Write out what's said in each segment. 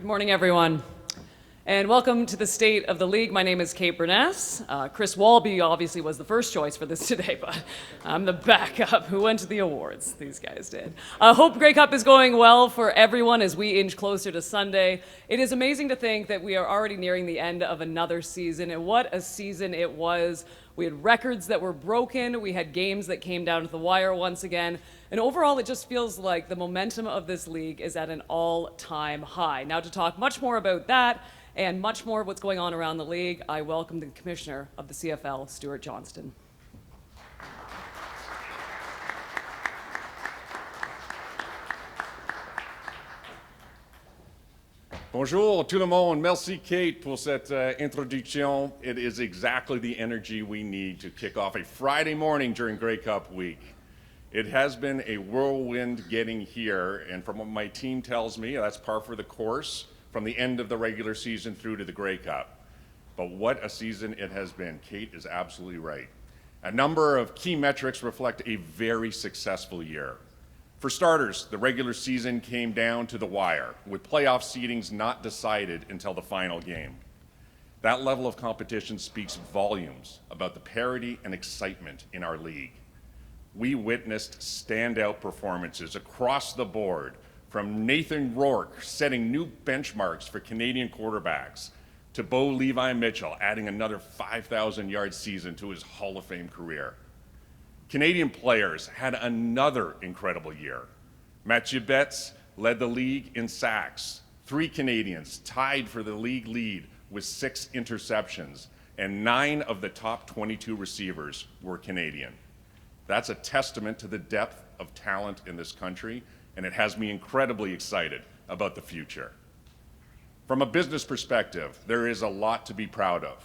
Good morning, everyone, and welcome to the State of the League. My name is Kate Burness. Chris Walby obviously was the first choice for this today, but I'm the backup who went to the awards. These guys did. Hope Grey Cup is going well for everyone as we inch closer to Sunday. It is amazing to think that we are already nearing the end of another season, and what a season it was. We had records that were broken, we had games that came down to the wire once again, and overall it just feels like the momentum of this league is at an all-time high. Now to talk much more about that and much more of what's going on around the league, I welcome the Commissioner of the CFL, Stewart Johnston. Bonjour tout le monde. Merci Kate pour cette introduction. It is exactly the energy we need to kick off a Friday morning during Grey Cup week. It has been a whirlwind getting here, and from what my team tells me, that's par for the course from the end of the regular season through to the Grey Cup. But what a season it has been. Kate is absolutely right. A number of key metrics reflect a very successful year. For starters, the regular season came down to the wire, with playoff seedings not decided until the final game. That level of competition speaks volumes about the parity and excitement in our league. We witnessed standout performances across the board, from Nathan Rourke setting new benchmarks for Canadian quarterbacks, to Bo Levi Mitchell adding another 5,000-yard season to his Hall of Fame career. Canadian players had another incredible year. Mathieu Betts led the league in sacks. 3 Canadians tied for the league lead with 6 interceptions, and 9 of the top 22 receivers were Canadian. That's a testament to the depth of talent in this country, and it has me incredibly excited about the future. From a business perspective, there is a lot to be proud of.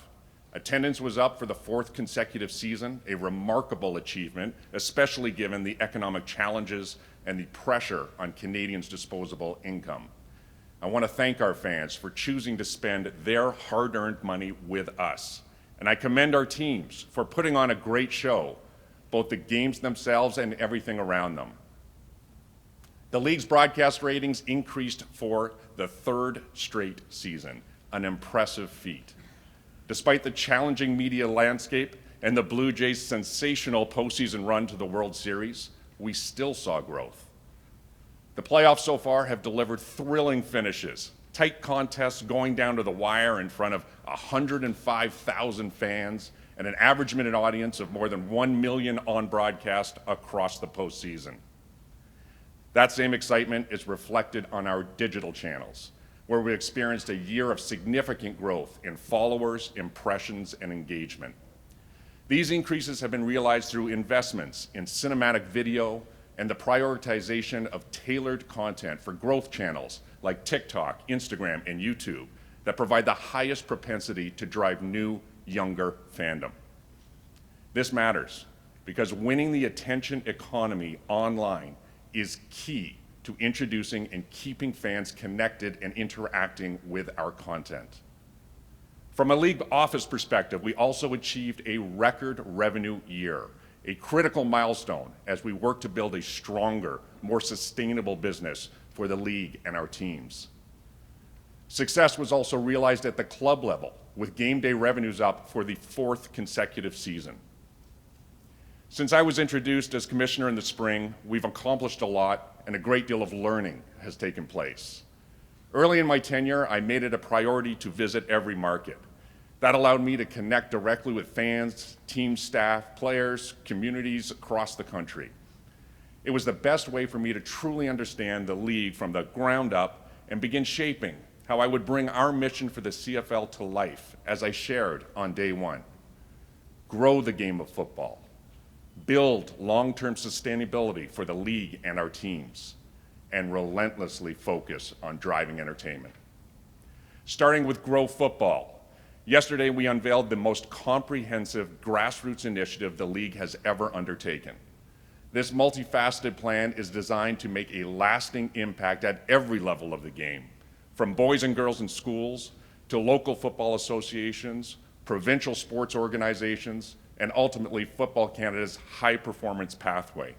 Attendance was up for the 4th consecutive season, a remarkable achievement, especially given the economic challenges and the pressure on Canadians' disposable income. I want to thank our fans for choosing to spend their hard-earned money with us. And I commend our teams for putting on a great show, both the games themselves and everything around them. The league's broadcast ratings increased for the 3rd straight season, an impressive feat. Despite the challenging media landscape and the Blue Jays' sensational postseason run to the World Series, we still saw growth. The playoffs so far have delivered thrilling finishes, tight contests going down to the wire in front of 105,000 fans, and an average minute audience of more than 1 million on broadcast across the postseason. That same excitement is reflected on our digital channels, where we experienced a year of significant growth in followers, impressions, and engagement. These increases have been realized through investments in cinematic video and the prioritization of tailored content for growth channels like TikTok, Instagram, and YouTube that provide the highest propensity to drive new, younger fandom. This matters because winning the attention economy online is key to introducing and keeping fans connected and interacting with our content. From a league office perspective, we also achieved a record revenue year, a critical milestone as we work to build a stronger, more sustainable business for the league and our teams. Success was also realized at the club level, with game day revenues up for the 4th consecutive season. Since I was introduced as commissioner in the spring, we've accomplished a lot, and a great deal of learning has taken place. Early in my tenure, I made it a priority to visit every market. That allowed me to connect directly with fans, team staff, players, communities across the country. It was the best way for me to truly understand the league from the ground up and begin shaping how I would bring our mission for the CFL to life, as I shared on day one. Grow the game of football. Build long-term sustainability for the league and our teams, and relentlessly focus on driving entertainment. Starting with Grow Football, yesterday we unveiled the most comprehensive grassroots initiative the league has ever undertaken. This multifaceted plan is designed to make a lasting impact at every level of the game, from boys and girls in schools to local football associations, provincial sports organizations, and ultimately Football Canada's high-performance pathway.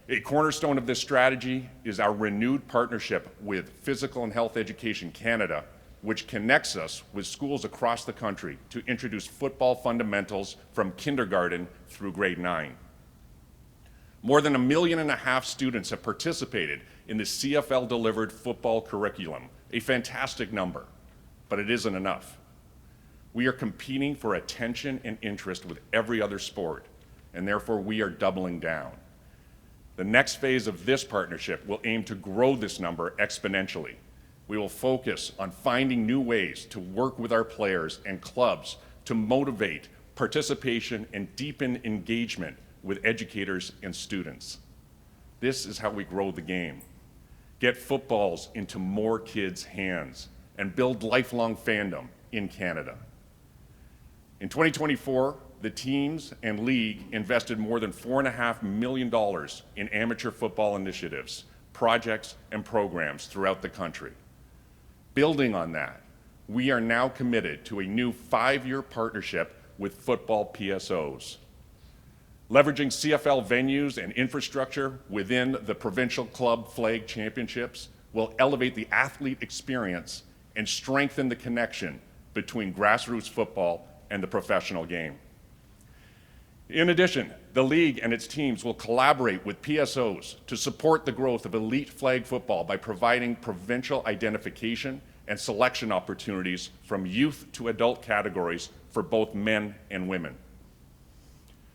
A cornerstone of this strategy is our renewed partnership with Physical and Health Education Canada, which connects us with schools across the country to introduce football fundamentals from kindergarten through grade 9. More than 1.5 million students have participated in the CFL-delivered football curriculum, a fantastic number, but it isn't enough. We are competing for attention and interest with every other sport, and therefore we are doubling down. The next phase of this partnership will aim to grow this number exponentially. We will focus on finding new ways to work with our players and clubs to motivate participation and deepen engagement with educators and students. This is how we grow the game. Get footballs into more kids' hands and build lifelong fandom in Canada. In 2024, the teams and league invested more than $4.5 million in amateur football initiatives, projects, and programs throughout the country. Building on that, we are now committed to a new 5-year partnership with football PSOs. Leveraging CFL venues and infrastructure within the provincial club flag championships will elevate the athlete experience and strengthen the connection between grassroots football and the professional game. In addition, the league and its teams will collaborate with PSOs to support the growth of elite flag football by providing provincial identification and selection opportunities from youth to adult categories for both men and women.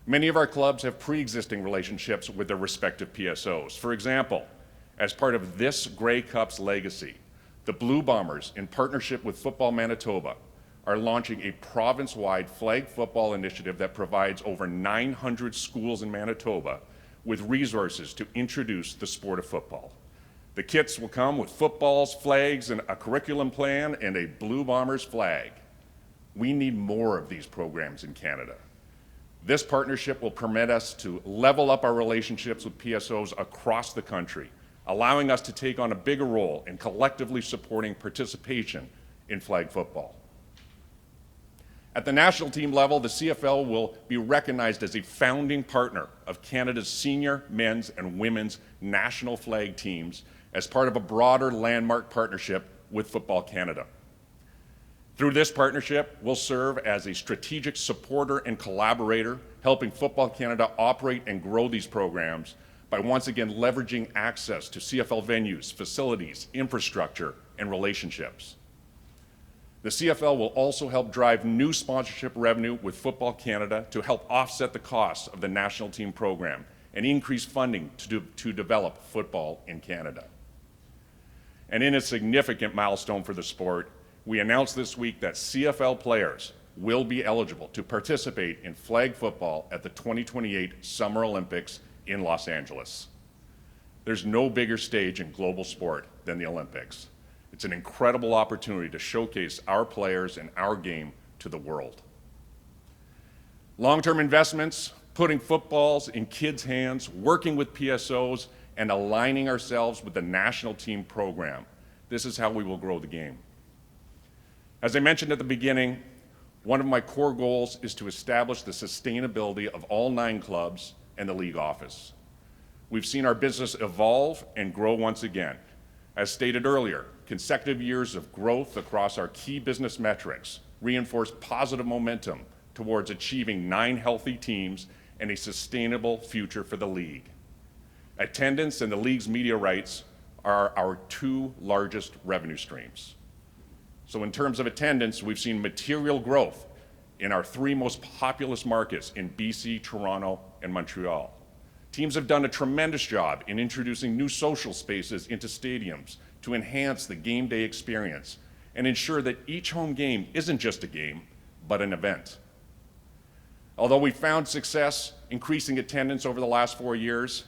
Many of our clubs have pre-existing relationships with their respective PSOs. For example, as part of this Grey Cup's legacy, the Blue Bombers, in partnership with Football Manitoba, are launching a province-wide flag football initiative that provides over 900 schools in Manitoba with resources to introduce the sport of football. The kits will come with footballs, flags, and a curriculum plan, and a Blue Bombers flag. We need more of these programs in Canada. This partnership will permit us to level up our relationships with PSOs across the country, allowing us to take on a bigger role in collectively supporting participation in flag football. At the national team level, the CFL will be recognized as a founding partner of Canada's senior men's and women's national flag teams as part of a broader landmark partnership with Football Canada. Through this partnership, we'll serve as a strategic supporter and collaborator, helping Football Canada operate and grow these programs by once again leveraging access to CFL venues, facilities, infrastructure, and relationships. The CFL will also help drive new sponsorship revenue with Football Canada to help offset the costs of the national team program and increase funding to develop football in Canada. And in a significant milestone for the sport, we announced this week that CFL players will be eligible to participate in flag football at the 2028 Summer Olympics in Los Angeles. There's no bigger stage in global sport than the Olympics. It's an incredible opportunity to showcase our players and our game to the world. Long-term investments, putting footballs in kids' hands, working with PSOs, and aligning ourselves with the national team program. This is how we will grow the game. As I mentioned at the beginning, one of my core goals is to establish the sustainability of all 9 clubs and the league office. We've seen our business evolve and grow once again. As stated earlier, consecutive years of growth across our key business metrics reinforce positive momentum towards achieving 9 healthy teams and a sustainable future for the league. Attendance and the league's media rights are our 2 largest revenue streams. So in terms of attendance, we've seen material growth in our 3 most populous markets in BC, Toronto, and Montreal. Teams have done a tremendous job in introducing new social spaces into stadiums to enhance the game day experience and ensure that each home game isn't just a game, but an event. Although we found success increasing attendance over the last 4 years,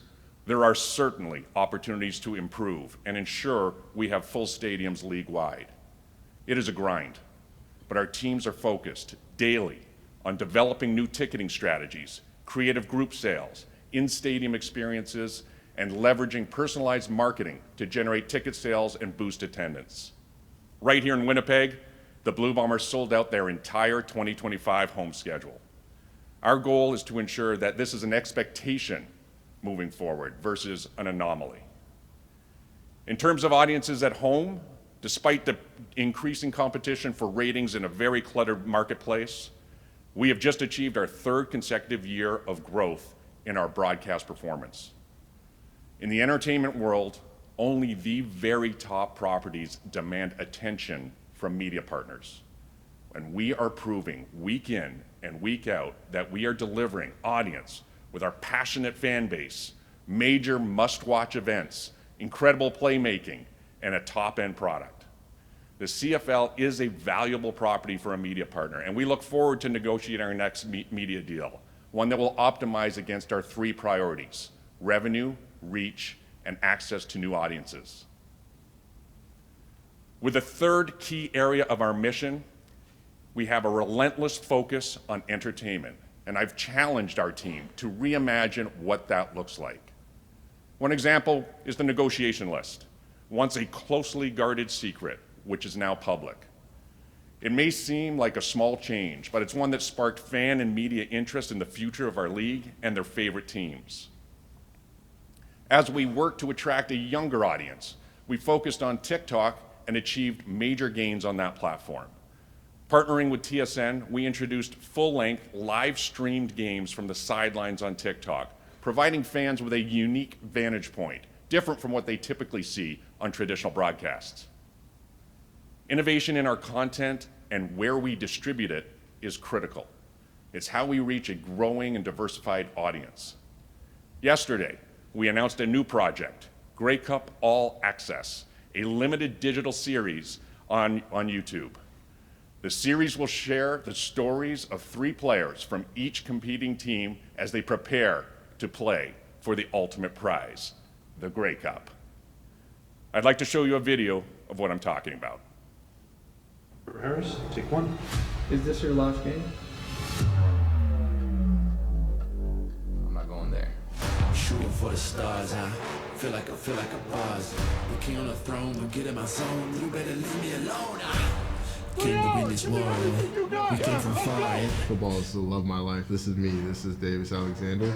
there are certainly opportunities to improve and ensure we have full stadiums league-wide. It is a grind, but our teams are focused daily on developing new ticketing strategies, creative group sales, in-stadium experiences, and leveraging personalized marketing to generate ticket sales and boost attendance. Right here in Winnipeg, the Blue Bombers sold out their entire 2025 home schedule. Our goal is to ensure that this is an expectation moving forward versus an anomaly. In terms of audiences at home, despite the increasing competition for ratings in a very cluttered marketplace, we have just achieved our third consecutive year of growth in our broadcast performance. In the entertainment world, only the very top properties demand attention from media partners. And we are proving week in and week out that we are delivering audience with our passionate fan base, major must-watch events, incredible playmaking, and a top-end product. The CFL is a valuable property for a media partner, and we look forward to negotiating our next media deal, one that will optimize against our three priorities: revenue, reach, and access to new audiences. With the third key area of our mission, we have a relentless focus on entertainment, and I've challenged our team to reimagine what that looks like. One example is the negotiation list, once a closely guarded secret, which is now public. It may seem like a small change, but it's one that sparked fan and media interest in the future of our league and their favorite teams. As we work to attract a younger audience, we focused on TikTok and achieved major gains on that platform. Partnering with TSN, we introduced full-length, live-streamed games from the sidelines on TikTok, providing fans with a unique vantage point, different from what they typically see on traditional broadcasts. Innovation in our content and where we distribute it is critical. It's how we reach a growing and diversified audience. Yesterday, we announced a new project, Grey Cup All Access, a limited digital series on YouTube. The series will share the stories of 3 players from each competing team as they prepare to play for the ultimate prize, the Grey Cup. I'd like to show you a video of what I'm talking about. Harris, take 1. Is this your last game? I'm not going there. Shooting for the stars, I feel like a buzz. The king on the throne, don't get in my zone. You better leave me alone. King to win this world. We came from far. Football is the love of my life. This is me. This is Davis Alexander.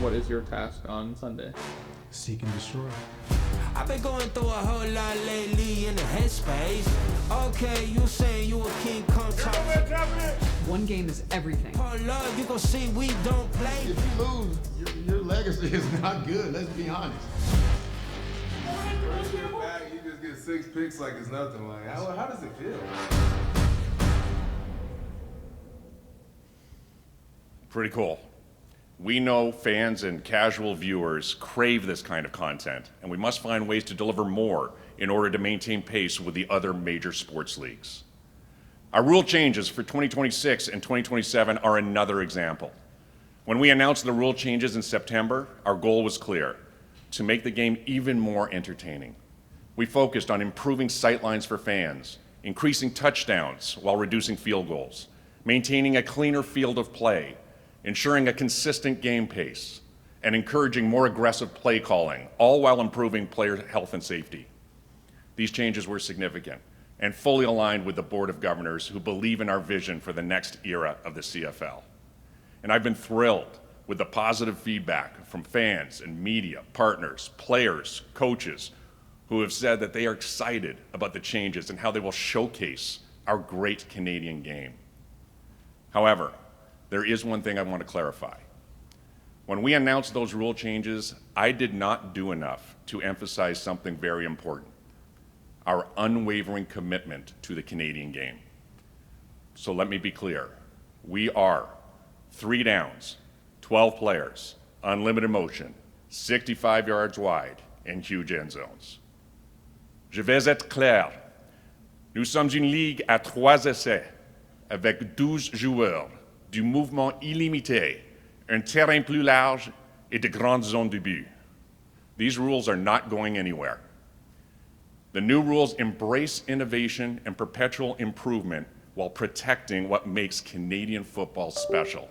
What is your task on Sunday? Seek and destroy. I've been going through a whole lot lately in the headspace. Okay, you saying you a king, come talk. One game is everything. Hold up, you gon' see we don't play. If you lose, your legacy is not good. Let's be honest. First year back, you just get 6 picks like it's nothing. Like, how does it feel? Pretty cool. We know fans and casual viewers crave this kind of content, and we must find ways to deliver more in order to maintain pace with the other major sports leagues. Our rule changes for 2026 and 2027 are another example. When we announced the rule changes in September, our goal was clear: to make the game even more entertaining. We focused on improving sightlines for fans, increasing touchdowns while reducing field goals, maintaining a cleaner field of play, ensuring a consistent game pace, and encouraging more aggressive play calling, all while improving player health and safety. These changes were significant and fully aligned with the Board of Governors, who believe in our vision for the next era of the CFL. And I've been thrilled with the positive feedback from fans and media, partners, players, coaches, who have said that they are excited about the changes and how they will showcase our great Canadian game. However, there is one thing I want to clarify. When we announced those rule changes, I did not do enough to emphasize something very important: our unwavering commitment to the Canadian game. So let me be clear. We are 3 downs, 12 players, unlimited motion, 65 yards wide, and huge end zones. Je vais être clair. Nous sommes une ligue à 3 essais, avec 12 joueurs, du mouvement illimité, un terrain plus large, et de grandes zones de but. These rules are not going anywhere. The new rules embrace innovation and perpetual improvement while protecting what makes Canadian football special.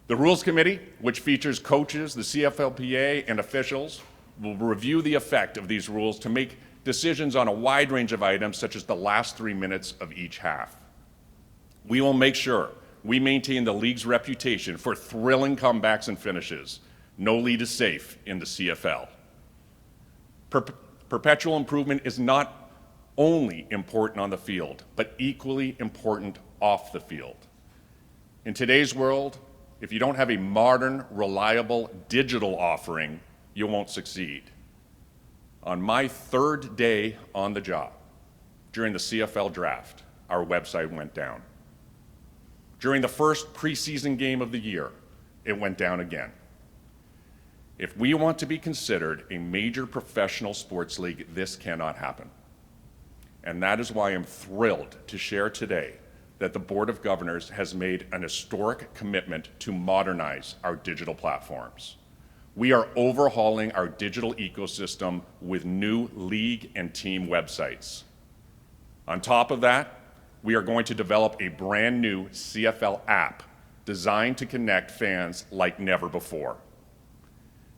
The Rules Committee, which features coaches, the CFLPA, and officials, will review the effect of these rules to make decisions on a wide range of items, such as the last 3 minutes of each half. We will make sure we maintain the league's reputation for thrilling comebacks and finishes, No lead is safe in the CFL. Perpetual improvement is not only important on the field, but equally important off the field. In today's world, if you don't have a modern, reliable digital offering, you won't succeed. On my third day on the job, during the CFL draft, our website went down. During the first preseason game of the year, it went down again. If we want to be considered a major professional sports league, this cannot happen. And that is why I'm thrilled to share today that the Board of Governors has made an historic commitment to modernize our digital platforms. We are overhauling our digital ecosystem with new league and team websites. On top of that, we are going to develop a brand new CFL app designed to connect fans like never before.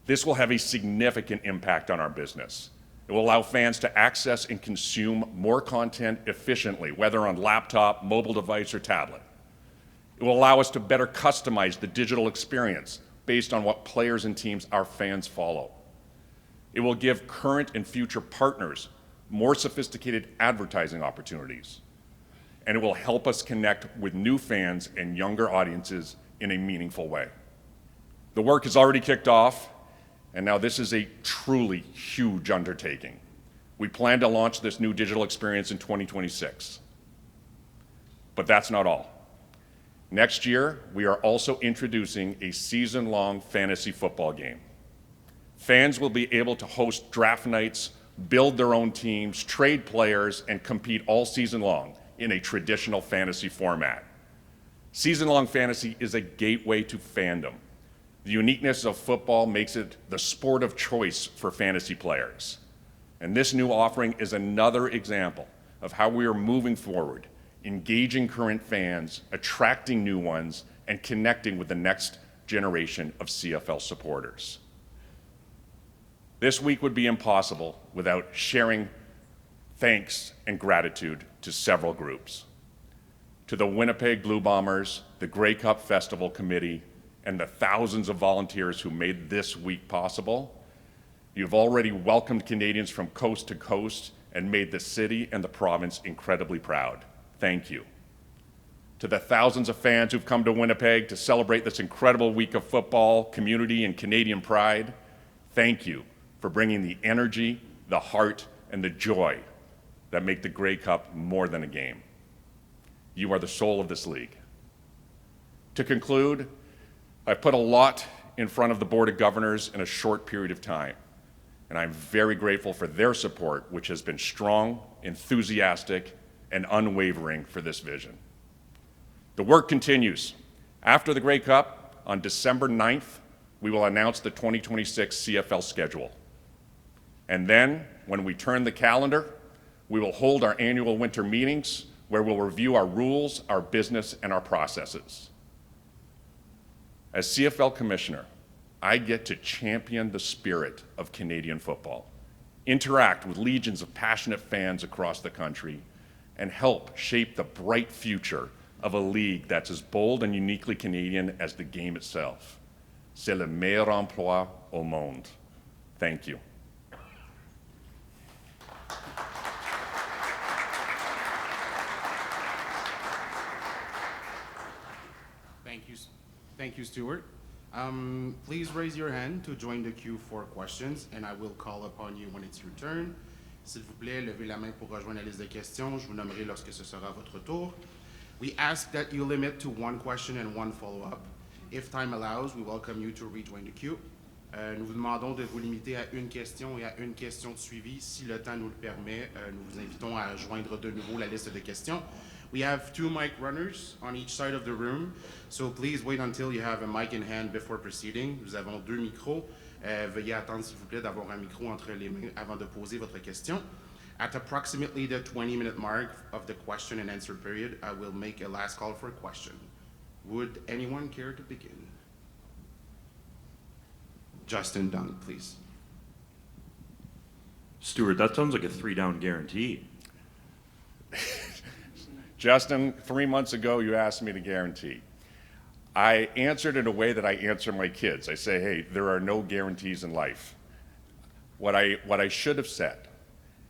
This will have a significant impact on our business. It will allow fans to access and consume more content efficiently, whether on laptop, mobile device, or tablet. It will allow us to better customize the digital experience based on what players and teams our fans follow. It will give current and future partners more sophisticated advertising opportunities. And it will help us connect with new fans and younger audiences in a meaningful way. The work has already kicked off, and now this is a truly huge undertaking. We plan to launch this new digital experience in 2026. But that's not all. Next year, we are also introducing a season-long fantasy football game. Fans will be able to host draft nights, build their own teams, trade players, and compete all season long in a traditional fantasy format. Season-long fantasy is a gateway to fandom. The uniqueness of football makes it the sport of choice for fantasy players. And this new offering is another example of how we are moving forward, engaging current fans, attracting new ones, and connecting with the next generation of CFL supporters. This week would be impossible without sharing thanks and gratitude to several groups. To the Winnipeg Blue Bombers, the Grey Cup Festival Committee, and the thousands of volunteers who made this week possible. You've already welcomed Canadians from coast to coast and made the city and the province incredibly proud. Thank you. To the thousands of fans who've come to Winnipeg to celebrate this incredible week of football, community, and Canadian pride, thank you for bringing the energy, the heart, and the joy that make the Grey Cup more than a game. You are the soul of this league. To conclude, I've put a lot in front of the Board of Governors in a short period of time, and I'm very grateful for their support, which has been strong, enthusiastic, and unwavering for this vision. The work continues. After the Grey Cup, on December 9th, we will announce the 2026 CFL schedule. And then, when we turn the calendar, we will hold our annual winter meetings where we'll review our rules, our business, and our processes. As CFL Commissioner, I get to champion the spirit of Canadian football, interact with legions of passionate fans across the country, and help shape the bright future of a league that's as bold and uniquely Canadian as the game itself. C'est le meilleur emploi au monde. Thank you. Thank you, Stewart. Please raise your hand to join the queue for questions, and I will call upon you when it's your turn. S'il vous plaît, levez la main pour rejoindre la liste de questions. Je vous nommerai lorsque ce sera votre tour. We ask that you limit to one question and one follow-up. If time allows, we welcome you to rejoin the queue. Nous vous demandons de vous limiter à une question et à une question de suivi. Si le temps nous le permet, nous vous invitons à joindre de nouveau la liste de questions. We have 2 mic runners on each side of the room, so please wait until you have a mic in hand before proceeding. Nous avons 2 micros. Veuillez attendre, s'il vous plaît, d'avoir un micro entre les mains avant de poser votre question. At approximately the 20-minute mark of the question and answer period, I will make a last call for a question. Would anyone care to begin? Justin Dung, please. Stewart, that sounds like a 3-down guarantee. Justin, 3 months ago, you asked me to guarantee. I answered in a way that I answer my kids. I say, hey, there are no guarantees in life. What I should have said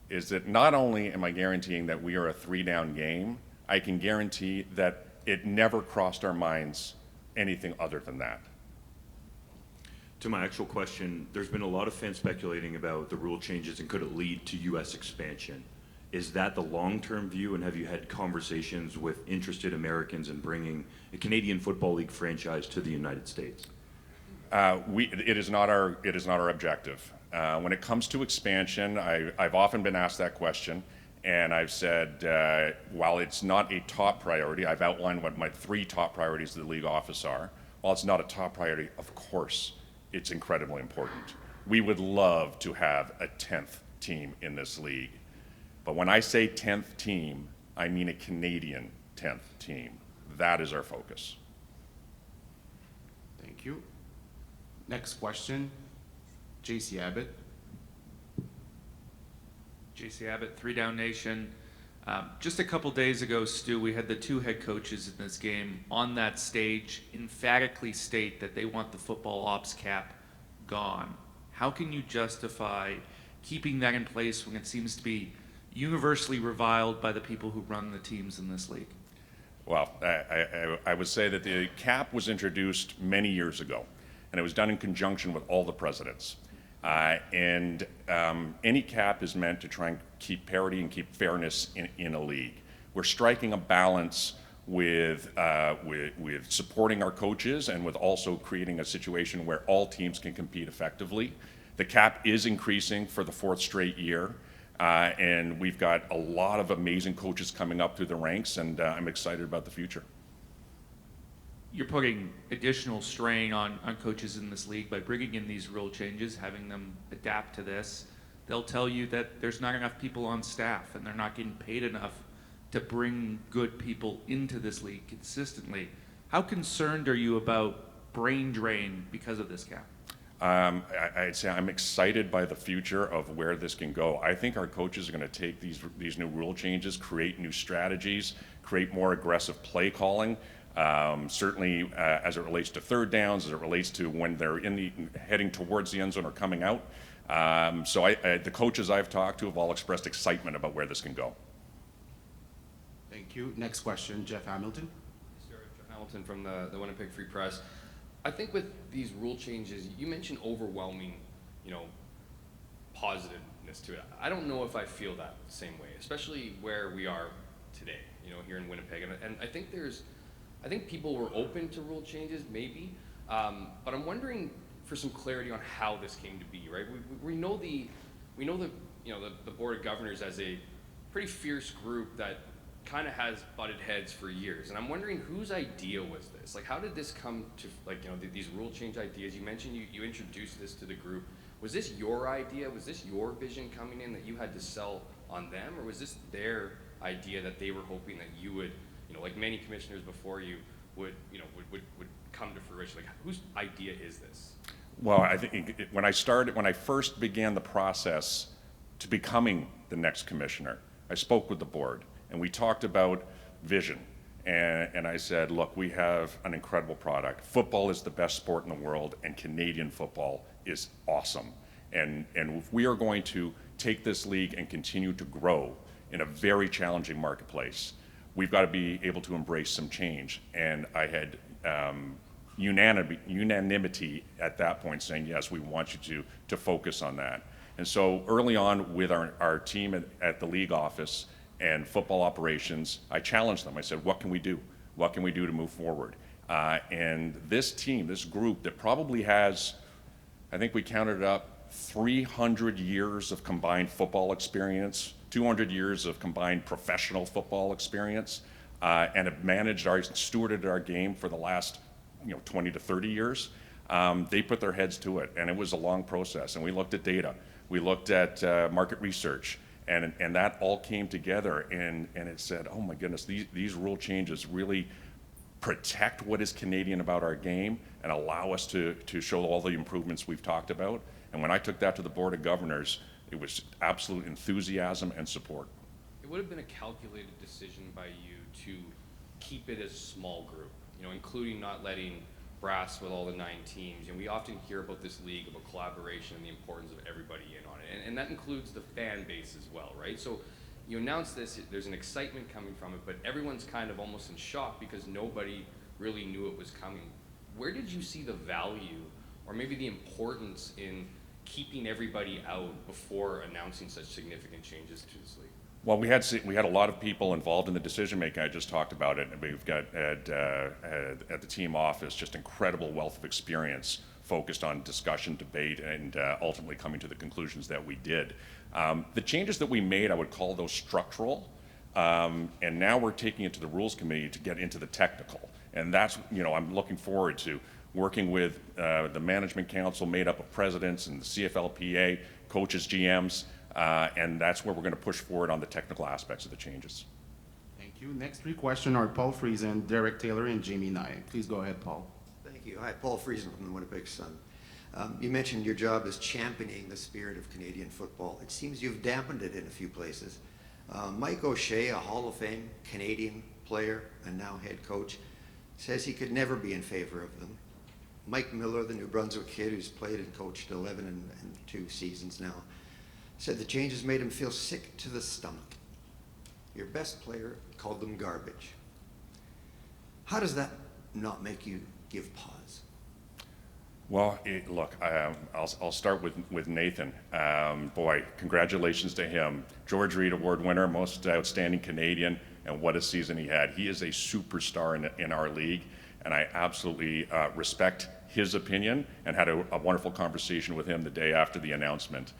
is that not only am I guaranteeing that we are a 3-down game, I can guarantee that it never crossed our minds anything other than that. To my actual question, there's been a lot of fans speculating about the rule changes and could it lead to U.S. expansion. Is that the long-term view, and have you had conversations with interested Americans in bringing a Canadian Football League franchise to the United States? It is not our objective. When it comes to expansion, I've often been asked that question, and I've said, while it's not a top priority, I've outlined what my 3 top priorities of the league office are. While it's not a top priority, of course, it's incredibly important. We would love to have a 10th team in this league. But when I say 10th team, I mean a Canadian 10th team. That is our focus. Thank you. Next question, JC Abbott. JC Abbott, 3-Down Nation. Just a couple days ago, Stu, we had the 2 head coaches in this game on that stage emphatically state that they want the football ops cap gone. How can you justify keeping that in place when it seems to be universally reviled by the people who run the teams in this league? Well, I would say that the cap was introduced many years ago, and it was done in conjunction with all the presidents. Any cap is meant to try and keep parity and keep fairness in a league. We're striking a balance with supporting our coaches and with also creating a situation where all teams can compete effectively. The cap is increasing for the 4th straight year, and we've got a lot of amazing coaches coming up through the ranks, and I'm excited about the future. You're putting additional strain on coaches in this league by bringing in these rule changes, having them adapt to this. They'll tell you that there's not enough people on staff and they're not getting paid enough to bring good people into this league consistently. How concerned are you about brain drain because of this cap? I'd say I'm excited by the future of where this can go. I think our coaches are going to take these new rule changes, create new strategies, create more aggressive play calling. Certainly as it relates to 3rd downs, as it relates to when they're heading towards the end zone or coming out. The coaches I've talked to have all expressed excitement about where this can go. Thank you. Next question, Jeff Hamilton. Jeff Hamilton from the Winnipeg Free Press. I think with these rule changes, you mentioned overwhelming, positiveness to it. I don't know if I feel that same way, especially where we are today, here in Winnipeg. And I think people were open to rule changes, maybe, but I'm wondering for some clarity on how this came to be. Right? We know the Board of Governors as a pretty fierce group that kind of has butted heads for years, and I'm wondering whose idea was this? Like, how did this come to, these rule change ideas? You mentioned you introduced this to the group. Was this your idea? Was this your vision coming in that you had to sell on them, or was this their idea that they were hoping that you would, like many commissioners before you, would come to fruition? Like, whose idea is this? Well, I think when I first began the process to becoming the next commissioner, I spoke with the board. And we talked about vision, and I said, look, we have an incredible product. Football is the best sport in the world, and Canadian football is awesome. And if we are going to take this league and continue to grow in a very challenging marketplace, we've got to be able to embrace some change. And I had unanimity at that point saying, yes, we want you to focus on that. And so early on with our team at the league office and football operations, I challenged them. I said, what can we do? What can we do to move forward? And this team, this group that probably has, I think we counted it up, 300 years of combined football experience, 200 years of combined professional football experience, and have stewarded our game for the last 20 to 30 years. They put their heads to it, and it was a long process. And we looked at data. We looked at market research. And that all came together, and it said, oh my goodness, these rule changes really protect what is Canadian about our game and allow us to show all the improvements we've talked about. And when I took that to the Board of Governors, it was absolute enthusiasm and support. It would have been a calculated decision by you to keep it as a small group, you know, including not letting brass with all the 9 teams. And we often hear about this league, about collaboration and the importance of everybody in on it. And that includes the fan base as well, right? So you announce this, there's an excitement coming from it, but everyone's kind of almost in shock because nobody really knew it was coming. Where did you see the value or maybe the importance in keeping everybody out before announcing such significant changes to this league? Well, we had a lot of people involved in the decision making. I just talked about it, and we've got at the team office just incredible wealth of experience focused on discussion, debate, and ultimately coming to the conclusions that we did. The changes that we made, I would call those structural, and now we're taking it to the rules committee to get into the technical. And that's, you know, I'm looking forward to working with the management council made up of presidents and the CFLPA, coaches, GMs, and that's where we're going to push forward on the technical aspects of the changes. Thank you. Next 3 questions are Paul Friesen, Derek Taylor, and Jamie Nye. Please go ahead, Paul. Thank you. Hi, Paul Friesen from the Winnipeg Sun. You mentioned your job is championing the spirit of Canadian football. It seems you've dampened it in a few places. Mike O'Shea, a Hall of Fame Canadian player and now head coach, says he could never be in favor of them. Mike Miller, the New Brunswick kid who's played and coached 11 and 2 seasons now, said the changes made him feel sick to the stomach. Your best player called them garbage. How does that not make you give pause? Well, look, I'll start with Nathan. Boy, congratulations to him. George Reed Award winner, most outstanding Canadian, and what a season he had. He is a superstar in our league, and I absolutely respect his opinion and had a wonderful conversation with him the day after the announcement.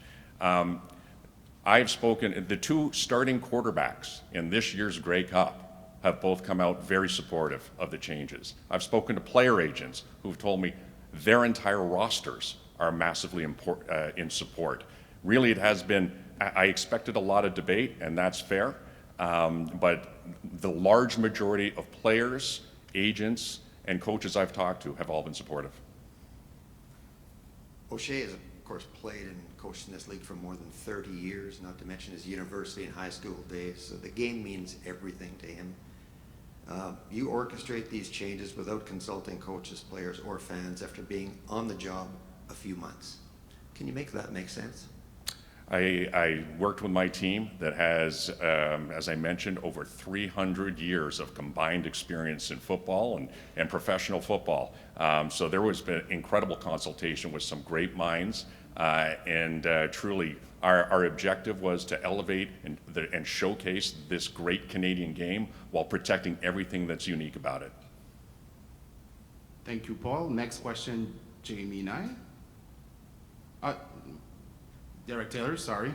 I've spoken, the 2 starting quarterbacks in this year's Grey Cup have both come out very supportive of the changes. I've spoken to player agents who've told me their entire rosters are massively in support. Really, it has been, I expected a lot of debate, and that's fair, but the large majority of players, agents, and coaches I've talked to have all been supportive. O'Shea has, of course, played and coached in this league for more than 30 years, not to mention his university and high school days, so the game means everything to him. You orchestrate these changes without consulting coaches, players, or fans after being on the job a few months. Can you make that make sense? I worked with my team that has, as I mentioned, over 300 years of combined experience in football and professional football. So there was been incredible consultation with some great minds, and truly our objective was to elevate and showcase this great Canadian game while protecting everything that's unique about it. Thank you, Paul. Next question, Jamie Nye. Derek Taylor, sorry.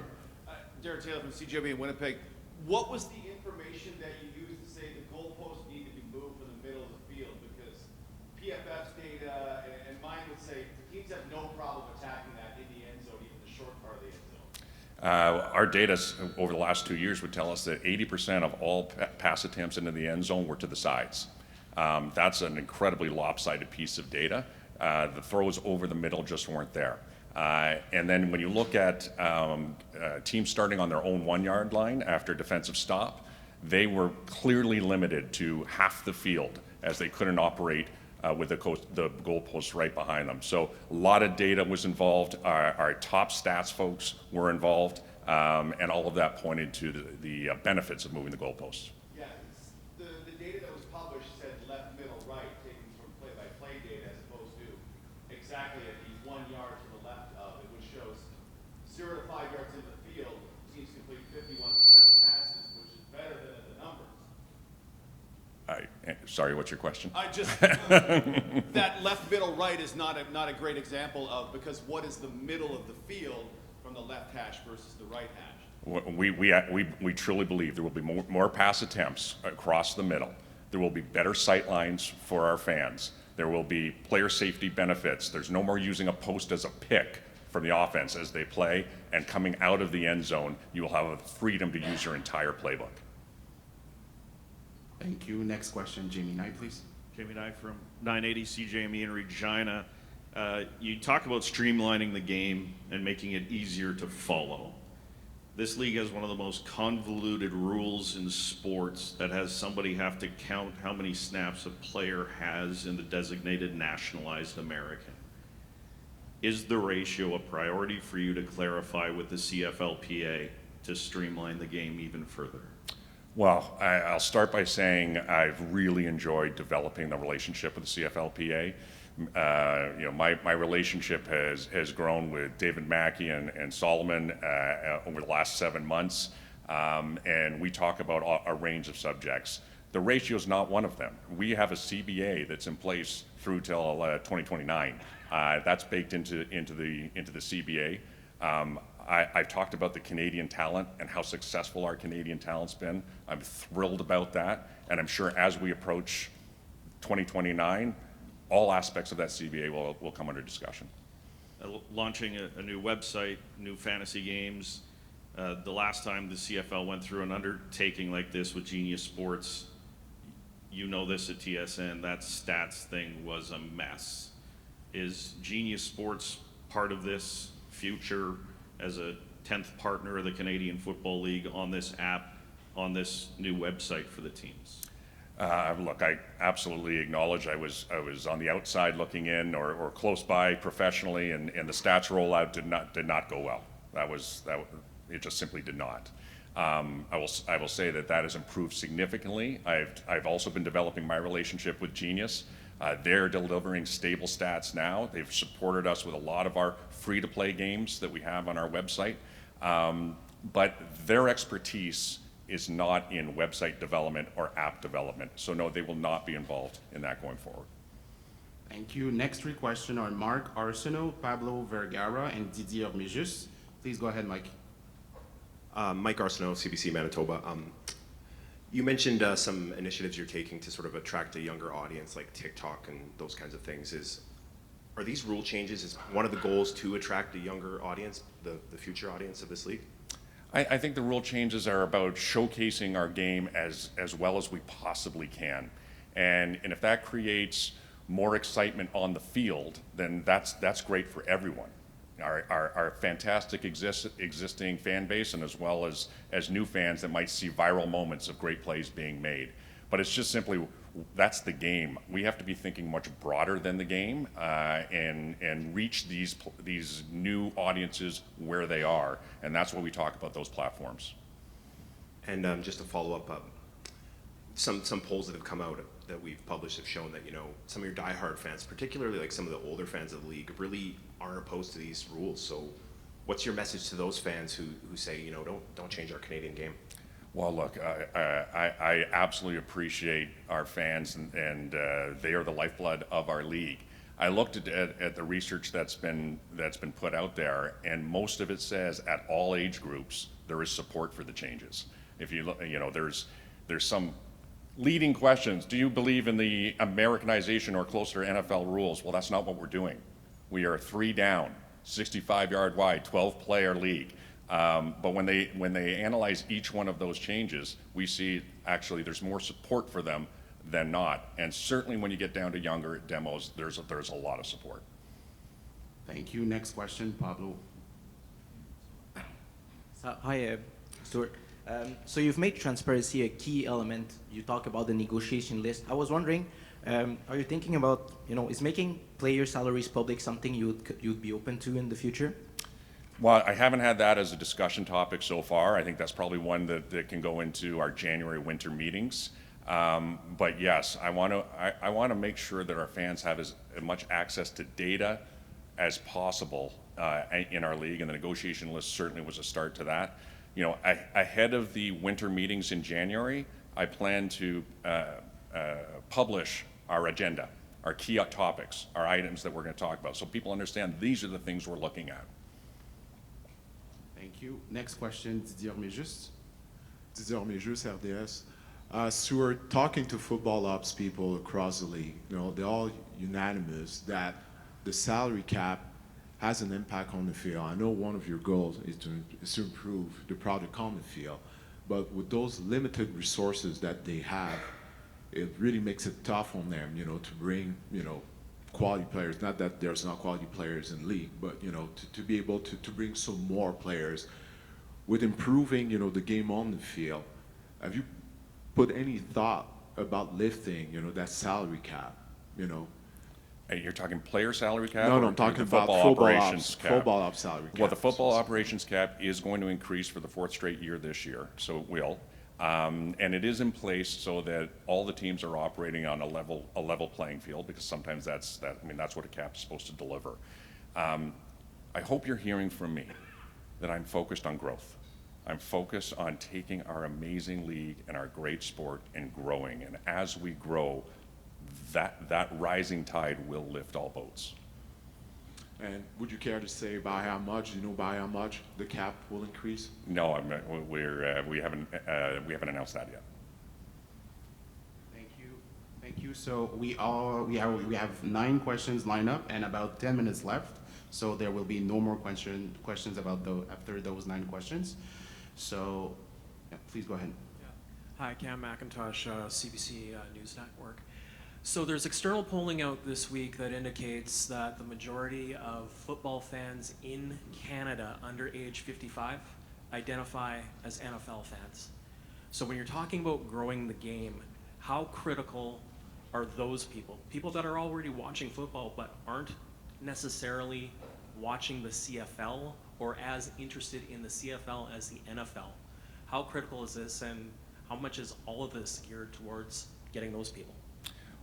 Derek Taylor from CJB in Winnipeg. What was the information that you used to say the goalposts need to be moved from the middle of the field? Because PFF's data and mine would say the teams have no problem attacking that in the end zone, even the short part of the end zone. Our data over the last 2 years would tell us that 80% of all pass attempts into the end zone were to the sides. That's an incredibly lopsided piece of data. The throws over the middle just weren't there. And then when you look at teams starting on their own 1-yard line after defensive stop, they were clearly limited to half the field as they couldn't operate with the goalpost right behind them. So a lot of data was involved. Our top stats folks were involved, and all of that pointed to the benefits of moving the goalposts. Yeah, the data that was published said left, middle, right, taken from play-by-play data as opposed to exactly at the 1 yard to the left of it, which shows 0 to 5 yards in the field, teams complete 51% of passes, which is better than the numbers. Sorry, what's your question? I just that left, middle, right is not a great example of, because what is the middle of the field from the left hash versus the right hash? We truly believe there will be more pass attempts across the middle. There will be better sight lines for our fans. There will be player safety benefits. There's no more using a post as a pick from the offense as they play, and coming out of the end zone, you will have freedom to use your entire playbook. Thank you. Next question, Jamie Knight, please. Jamie Knight from 980 CJME in Regina. You talk about streamlining the game and making it easier to follow. This league has one of the most convoluted rules in sports that has somebody have to count how many snaps a player has in the designated nationalized American. Is the ratio a priority for you to clarify with the CFLPA to streamline the game even further? Well, I'll start by saying I've really enjoyed developing the relationship with the CFLPA. My relationship has grown with David Mackey and Solomon over the last 7 months, and we talk about a range of subjects. The ratio is not one of them. We have a CBA that's in place through till 2029. That's baked into the CBA. I've talked about the Canadian talent and how successful our Canadian talent's been. I'm thrilled about that, and I'm sure as we approach 2029, all aspects of that CBA will come under discussion. Launching a new website, new fantasy games. The last time the CFL went through an undertaking like this with Genius Sports, you know this at TSN, that stats thing was a mess. Is Genius Sports part of this future as a 10th partner of the Canadian Football League on this app, on this new website for the teams? Look, I absolutely acknowledge I was on the outside looking in or close by professionally, and the stats rollout did not go well. It just simply did not. I will say that has improved significantly. I've also been developing my relationship with Genius. They're delivering stable stats now. They've supported us with a lot of our free-to-play games that we have on our website, but their expertise is not in website development or app development. So no, they will not be involved in that going forward. Thank you. Next 3 questions are Mark Arsenault, Pablo Vergara, and Didier Ormejus. Please go ahead, Mike. Mike Arsenault, CBC Manitoba. You mentioned some initiatives you're taking to sort of attract a younger audience, like TikTok and those kinds of things. Are these rule changes, is one of the goals to attract a younger audience, the future audience of this league? I think the rule changes are about showcasing our game as well as we possibly can. And if that creates more excitement on the field, then that's great for everyone. Our fantastic existing fan base, and as well as new fans that might see viral moments of great plays being made. But it's just simply, that's the game. We have to be thinking much broader than the game, and reach these new audiences where they are, and that's what we talk about, those platforms. And just to follow up, some polls that have come out that we've published have shown that some of your diehard fans, particularly like some of the older fans of the league, really aren't opposed to these rules. So, what's your message to those fans who say don't change our Canadian game? Well, look, I absolutely appreciate our fans, and they are the lifeblood of our league. I looked at the research that's been put out there, and most of it says at all age groups there is support for the changes. If you look, there's some leading questions. Do you believe in the Americanization or closer NFL rules? Well, that's not what we're doing. We are 3 down, 65-yard wide, 12-player league. But when they analyze each one of those changes, we see actually there's more support for them than not. And certainly when you get down to younger demos, there's a lot of support. Thank you. Next question, Pablo. Hi, Stewart. So you've made transparency a key element. You talk about the negotiation list. I was wondering, are you thinking about, is making player salaries public something you'd be open to in the future? Well, I haven't had that as a discussion topic so far. I think that's probably one that can go into our January winter meetings. But yes, I want to make sure that our fans have as much access to data as possible in our league, and the negotiation list certainly was a start to that. Ahead of the winter meetings in January, I plan to publish our agenda, our key topics, our items that we're going to talk about, so people understand these are the things we're looking at. Thank you. Next question, Didier Ormejus. Didier Ormejus, RDS. Stewart, talking to football ops people across the league, they're all unanimous that the salary cap has an impact on the field. I know one of your goals is to improve the product on the field, but with those limited resources that they have, it really makes it tough on them, to bring, quality players. Not that there's not quality players in the league, but to be able to bring some more players. with improving, the game on the field, have you put any thought about lifting, that salary cap, Hey, you're talking player salary cap? No, or I'm talking the about football operations cap? football ops salary cap. Well, the football operations cap is going to increase for the fourth straight year this year, so it will. And it is in place so that all the teams are operating on a level playing field, because sometimes that's what a cap is supposed to deliver. I hope you're hearing from me that I'm focused on growth. I'm focused on taking our amazing league and our great sport and growing. And as we grow, that rising tide will lift all boats. And would you care to say by how much? Do you know by how much the cap will increase? No, we haven't announced that yet. Thank you. So we have 9 questions lined up and about 10 minutes left. So there will be no more questions after those 9 questions. So yeah, please go ahead. Hi, Cam McIntosh, CBC News Network. So there's external polling out this week that indicates that the majority of football fans in Canada under age 55 identify as NFL fans. So when you're talking about growing the game, how critical are those people? People that are already watching football but aren't necessarily watching the CFL or as interested in the CFL as the NFL. How critical is this, and how much is all of this geared towards getting those people?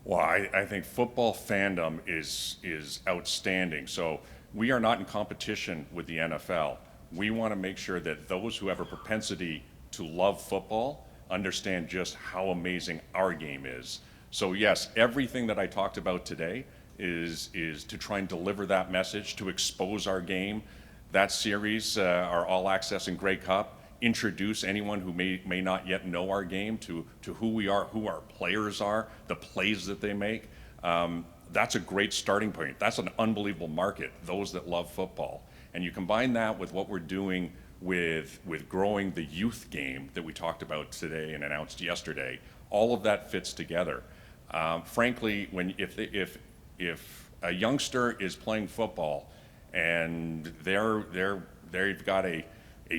Well, I think football fandom is outstanding. So we are not in competition with the NFL. We want to make sure that those who have a propensity to love football understand just how amazing our game is. So yes, everything that I talked about today is to try and deliver that message, to expose our game. That series, our All Access and Grey Cup, introduce anyone who may not yet know our game to who we are, who our players are, the plays that they make. That's a great starting point. That's an unbelievable market, those that love football. And you combine that with what we're doing with growing the youth game that we talked about today and announced yesterday, all of that fits together. Frankly, if a youngster is playing football and they've got a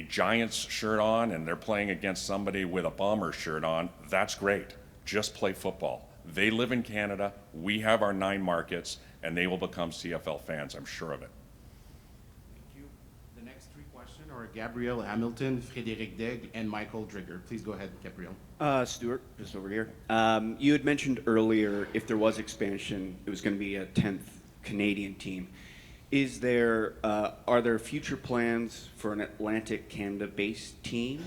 Giants shirt on and they're playing against somebody with a Bomber shirt on, that's great. Just play football. They live in Canada, we have our 9 markets, and they will become CFL fans, I'm sure of it. Thank you. The next 3 questions are Gabriel Hamilton, Frédéric Daigle, and Michael Drigger. Please go ahead, Gabriel. Stewart, just over here. You had mentioned earlier if there was expansion, it was going to be a 10th Canadian team. Are there future plans for an Atlantic Canada-based team?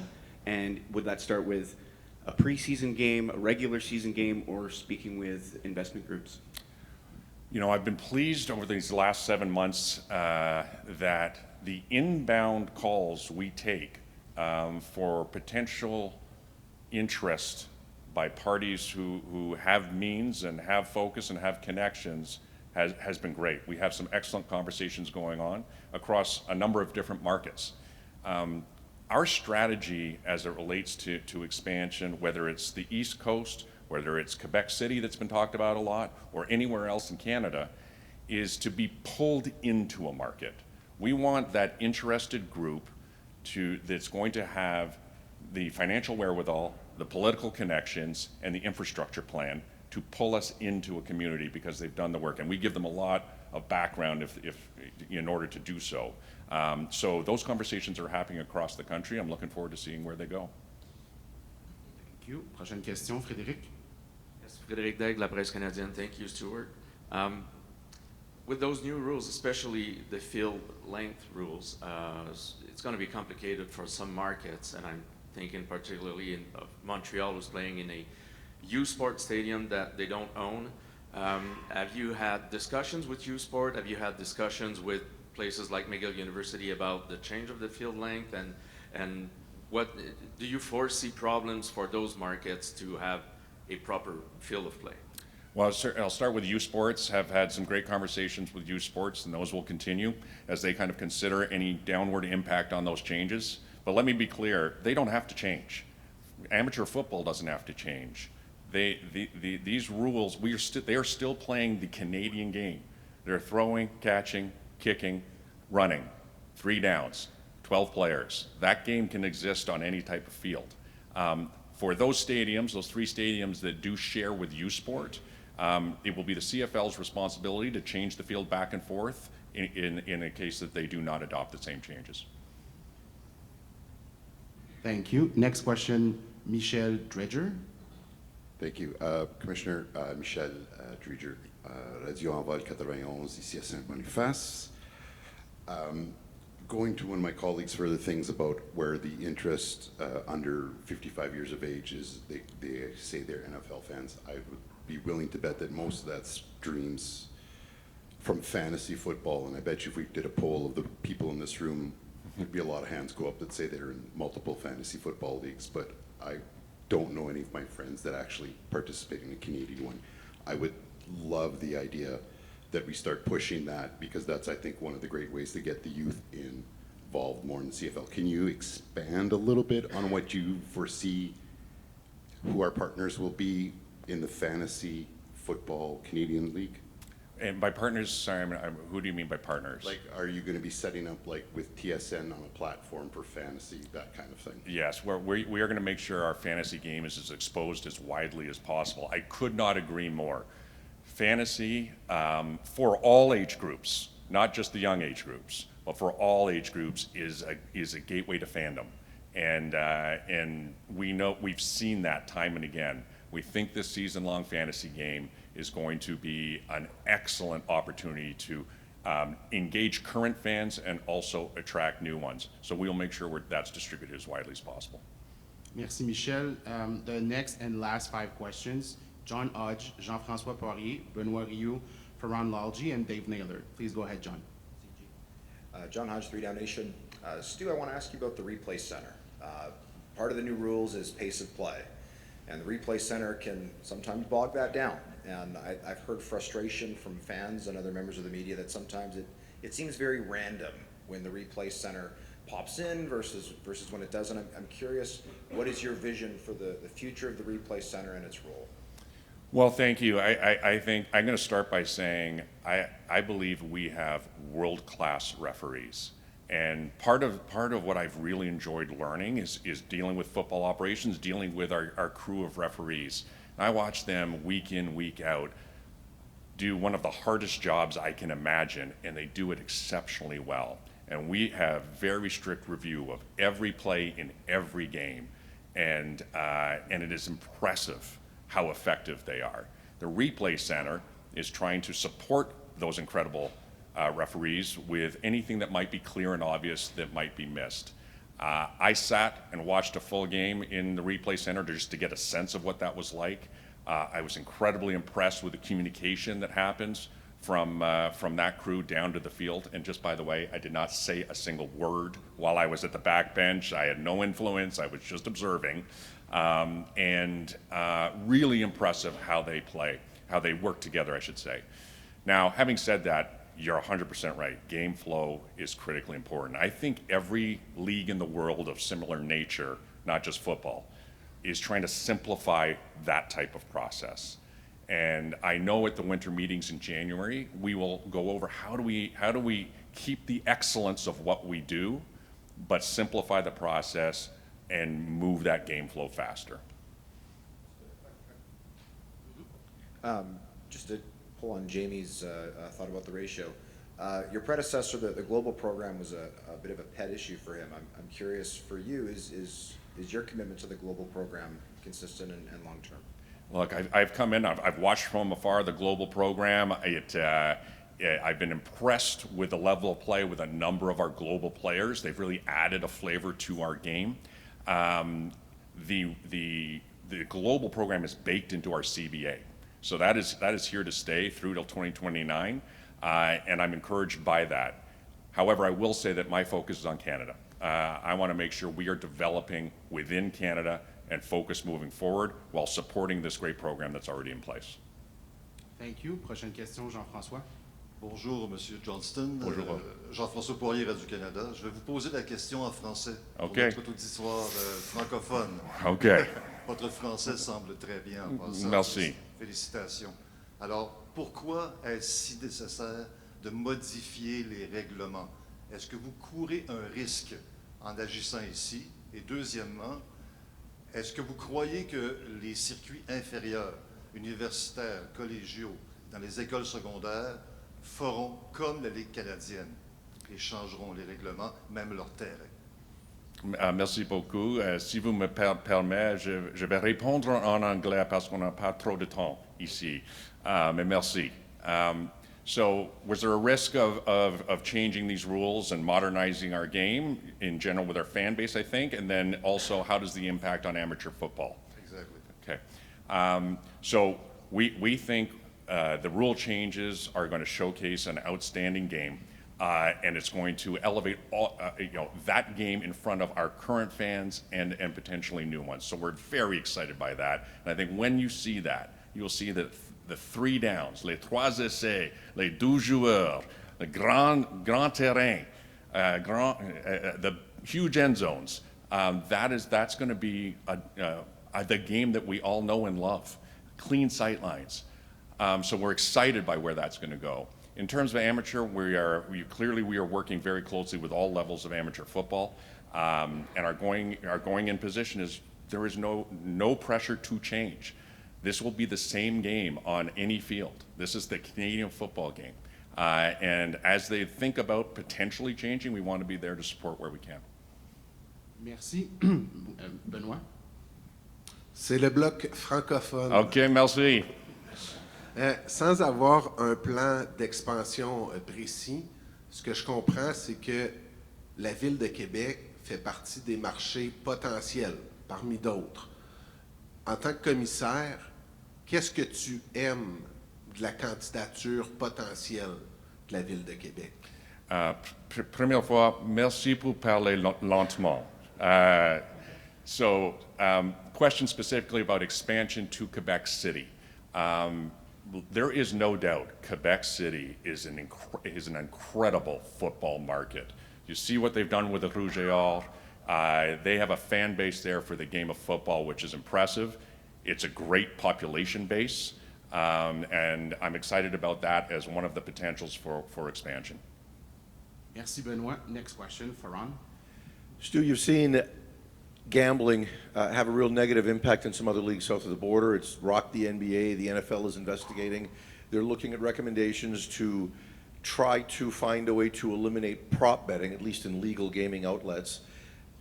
And would that start with a preseason game, a regular season game, or speaking with investment groups? I've been pleased over these last 7 months that the inbound calls we take for potential interest by parties who have means and have focus and have connections has been great. We have some excellent conversations going on across a number of different markets. Our strategy as it relates to expansion, whether it's the East Coast, whether it's Quebec City that's been talked about a lot, or anywhere else in Canada, is to be pulled into a market. We want that interested group that's going to have the financial wherewithal, the political connections, and the infrastructure plan to pull us into a community because they've done the work, and we give them a lot of background in order to do so. So those conversations are happening across the country. I'm looking forward to seeing where they go. Thank you. Prochaine question, Frédéric. Yes, Frédéric Daigle, La Presse Canadienne. Thank you, Stewart. With those new rules, especially the field length rules, it's going to be complicated for some markets, and I'm thinking particularly of Montreal, who's playing in a U Sport stadium that they don't own. Have you had discussions with U Sport? Have you had discussions with places like McGill University about the change of the field length? And what do you foresee problems for those markets to have a proper field of play? Well, I'll start with U Sports. Have had some great conversations with U Sports, and those will continue as they kind of consider any downward impact on those changes. But let me be clear, they don't have to change. Amateur football doesn't have to change. These rules, they are still playing the Canadian game. They're throwing, catching, kicking, running, 3 downs, 12 players. That game can exist on any type of field. For those stadiums, those 3 stadiums that do share with U Sport, it will be the CFL's responsibility to change the field back and forth in a case that they do not adopt the same changes. Thank you. Next question, Michel Dredger. Thank you. Commissioner Michel Dredger, Radio Envol 91, ici à Saint-Boniface. Going to one of my colleagues' further things about where the interest under 55 years of age is, they say they're NFL fans. I would be willing to bet that most of that streams from fantasy football, and I bet you if we did a poll of the people in this room, there'd be a lot of hands go up that say they're in multiple fantasy football leagues, but I don't know any of my friends that actually participate in a Canadian one. I would love the idea that we start pushing that, because that's, I think, one of the great ways to get the youth involved more in the CFL. Can you expand a little bit on what you foresee who our partners will be in the fantasy football Canadian League? And by partners, sorry, who do you mean by partners? Like, are you going to be setting up, like, with TSN on a platform for fantasy, that kind of thing? Yes, we are going to make sure our fantasy game is as exposed as widely as possible. I could not agree more. Fantasy, for all age groups, not just the young age groups, but for all age groups, is a gateway to fandom. And we've seen that time and again. We think this season-long fantasy game is going to be an excellent opportunity to engage current fans and also attract new ones. So we'll make sure that's distributed as widely as possible. Merci, Michel. The next and last 5 questions, John Hodge, Jean-François Poirier, Benoit Rioux, Ferran Lalji, and Dave Naylor. Please go ahead, John. John Hodge, 3 Down Nation. Stu, I want to ask you about the replay center. Part of the new rules is pace of play, and the replay center can sometimes bog that down. And I've heard frustration from fans and other members of the media that sometimes it seems very random when the replay center pops in versus when it doesn't. I'm curious, what is your vision for the future of the replay center and its role? Well, thank you. I think I'm going to start by saying I believe we have world-class referees. And part of what I've really enjoyed learning is dealing with football operations, dealing with our crew of referees. And I watch them week in, week out do one of the hardest jobs I can imagine, and they do it exceptionally well. And we have very strict review of every play in every game, and it is impressive how effective they are. The replay center is trying to support those incredible referees with anything that might be clear and obvious that might be missed. I sat and watched a full game in the replay center just to get a sense of what that was like. I was incredibly impressed with the communication that happens from that crew down to the field. And just by the way, I did not say a single word while I was at the back bench. I had no influence. I was just observing. Really impressive how they play, how they work together, I should say. Now, having said that, you're 100% right. Game flow is critically important. I think every league in the world of similar nature, not just football, is trying to simplify that type of process. And I know at the winter meetings in January, we will go over how do we keep the excellence of what we do, but simplify the process and move that game flow faster. Just to pull on Jamie's thought about the ratio, your predecessor, the global program, was a bit of a pet issue for him. I'm curious for you, is your commitment to the global program consistent and long-term? Look, I've come in, I've watched from afar the global program. I've been impressed with the level of play with a number of our global players. They've really added a flavor to our game. The global program is baked into our CBA. So that is here to stay through till 2029, and I'm encouraged by that. However, I will say that my focus is on Canada. I want to make sure we are developing within Canada and focus moving forward while supporting this great program that's already in place. Thank you. Prochaine question, Jean-François. Bonjour, Monsieur Johnston. Bonjour. Jean-François Poirier, Radio-Canada. Je vais vous poser la question en français pour Okay. notre auditoire francophone. Okay. Votre français semble très bien en passant. Merci. Félicitations. Alors, pourquoi est-ce si nécessaire de modifier les règlements? Est-ce que vous courez un risque en agissant ici? Et deuxièmement, est-ce que vous croyez que les circuits inférieurs, universitaires, collégiaux, dans les écoles secondaires, feront comme la Ligue canadienne et changeront les règlements, même leur terrain? Merci beaucoup. Si vous me permettez, je vais répondre en anglais parce qu'on n'a pas trop de temps ici. Mais merci. So was there a risk of changing these rules and modernizing our game in general with our fan base, I think? And then also, how does the impact on amateur football? Exactly. Okay. So we think the rule changes are going to showcase an outstanding game. And it's going to elevate that game in front of our current fans and potentially new ones. So we're very excited by that. And I think when you see that, you'll see that the 3 downs, les 3 essais, les 12 joueurs, the grand terrain, the huge end zones, that's going to be the game that we all know and love. Clean sight lines. So we're excited by where that's going to go. In terms of amateur, we are working very closely with all levels of amateur football, and our going in position is there is no pressure to change. This will be the same game on any field. This is the Canadian football game, and as they think about potentially changing, we want to be there to support where we can. Merci. Benoît? C'est le bloc francophone. Okay, merci. Sans avoir un plan d'expansion précis, ce que je comprends, c'est que la Ville de Québec fait partie des marchés potentiels, parmi d'autres. En tant que commissaire, qu'est-ce que tu aimes de la candidature potentielle de la Ville de Québec? Première fois, merci pour parler lentement. Question specifically about expansion to Quebec City. There is no doubt Quebec City is an incredible football market. You see what they've done with the Rouge et Or. They have a fan base there for the game of football, which is impressive. It's a great population base, and I'm excited about that as one of the potentials for expansion. Merci, Benoît. Next question, Farhan. Stu, you've seen gambling have a real negative impact in some other leagues south of the border. It's rocked the NBA. The NFL is investigating. They're looking at recommendations to try to find a way to eliminate prop betting, at least in legal gaming outlets.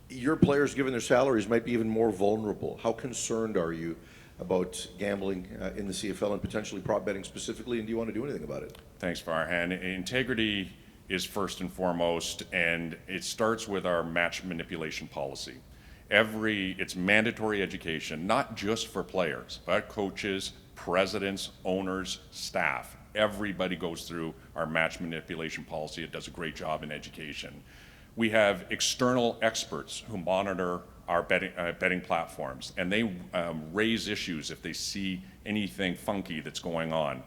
Your players, given their salaries, might be even more vulnerable. How concerned are you about gambling in the CFL and potentially prop betting specifically, and do you want to do anything about it? Thanks, Farhan. Integrity is first and foremost, and it starts with our match manipulation policy. It's mandatory education, not just for players, but coaches, presidents, owners, staff. Everybody goes through our match manipulation policy. It does a great job in education. We have external experts who monitor our betting platforms, and they raise issues if they see anything funky that's going on.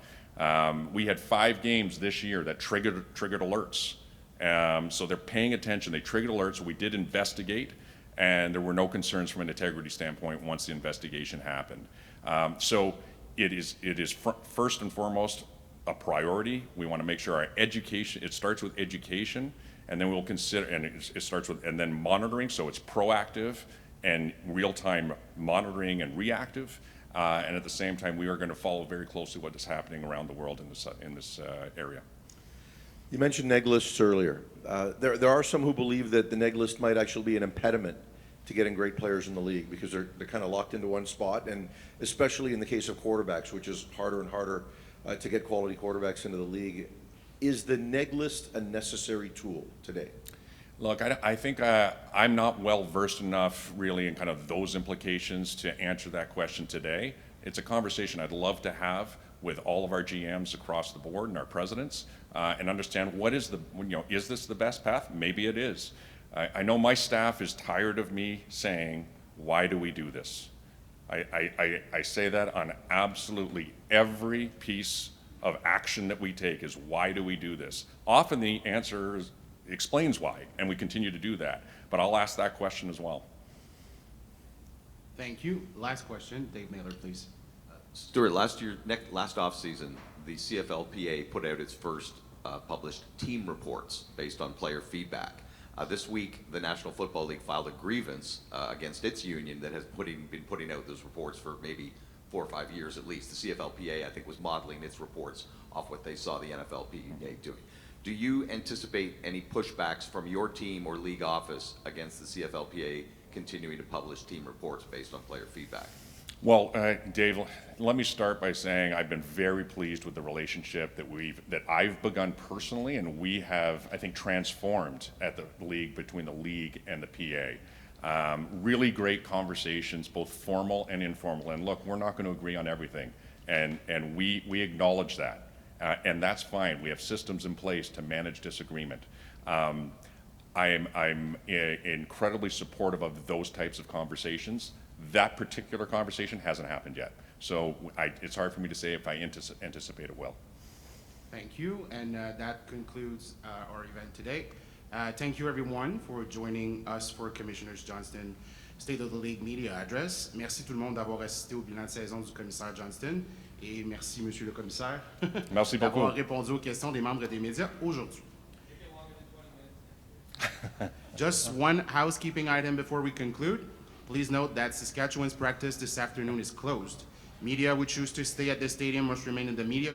We had 5 games this year that triggered alerts. So they're paying attention. They triggered alerts. We did investigate, and there were no concerns from an integrity standpoint once the investigation happened. So it is first and foremost a priority. We want to make sure our education, it starts with education, and then we'll consider, and it starts with, and then monitoring, so it's proactive and real-time monitoring and reactive. And at the same time, we are going to follow very closely what is happening around the world in this area. You mentioned neg lists earlier. There are some who believe that the neg list might actually be an impediment to getting great players in the league because they're kind of locked into one spot, and especially in the case of quarterbacks, which is harder and harder to get quality quarterbacks into the league. Is the neg list a necessary tool today? Look, I think I'm not well versed enough really in kind of those implications to answer that question today. It's a conversation I'd love to have with all of our GMs across the board and our presidents and understand what is is this the best path? Maybe it is. I know my staff is tired of me saying, why do we do this? I say that on absolutely every piece of action that we take is, why do we do this? Often the answer explains why, and we continue to do that. But I'll ask that question as well. Thank you. Last question, Dave Naylor, please. Stewart, last offseason, the CFLPA put out its first published team reports based on player feedback. This week, the National Football League filed a grievance against its union that has been putting out those reports for maybe 4 or 5 years at least. The CFLPA, I think, was modeling its reports off what they saw the NFLPA doing. Do you anticipate any pushbacks from your team or league office against the CFLPA continuing to publish team reports based on player feedback? Well, Dave, let me start by saying I've been very pleased with the relationship that I've begun personally, and we have, I think, transformed at the league between the league and the PA. Really great conversations, both formal and informal. And look, we're not going to agree on everything, and we acknowledge that, and that's fine. We have systems in place to manage disagreement. I'm incredibly supportive of those types of conversations. That particular conversation hasn't happened yet, so it's hard for me to say if I anticipate it will. Thank you, and that concludes our event today. Thank you everyone for joining us for Commissioner Johnston State of the League Media Address. Merci tout le monde d'avoir assisté au bilan de saison du commissaire Johnston, et merci Monsieur le commissaire Merci beaucoup. d'avoir répondu aux questions des membres des médias aujourd'hui. Just one housekeeping item before we conclude. Please note that Saskatchewan's practice this afternoon is closed. Media who choose to stay at the stadium must remain in the media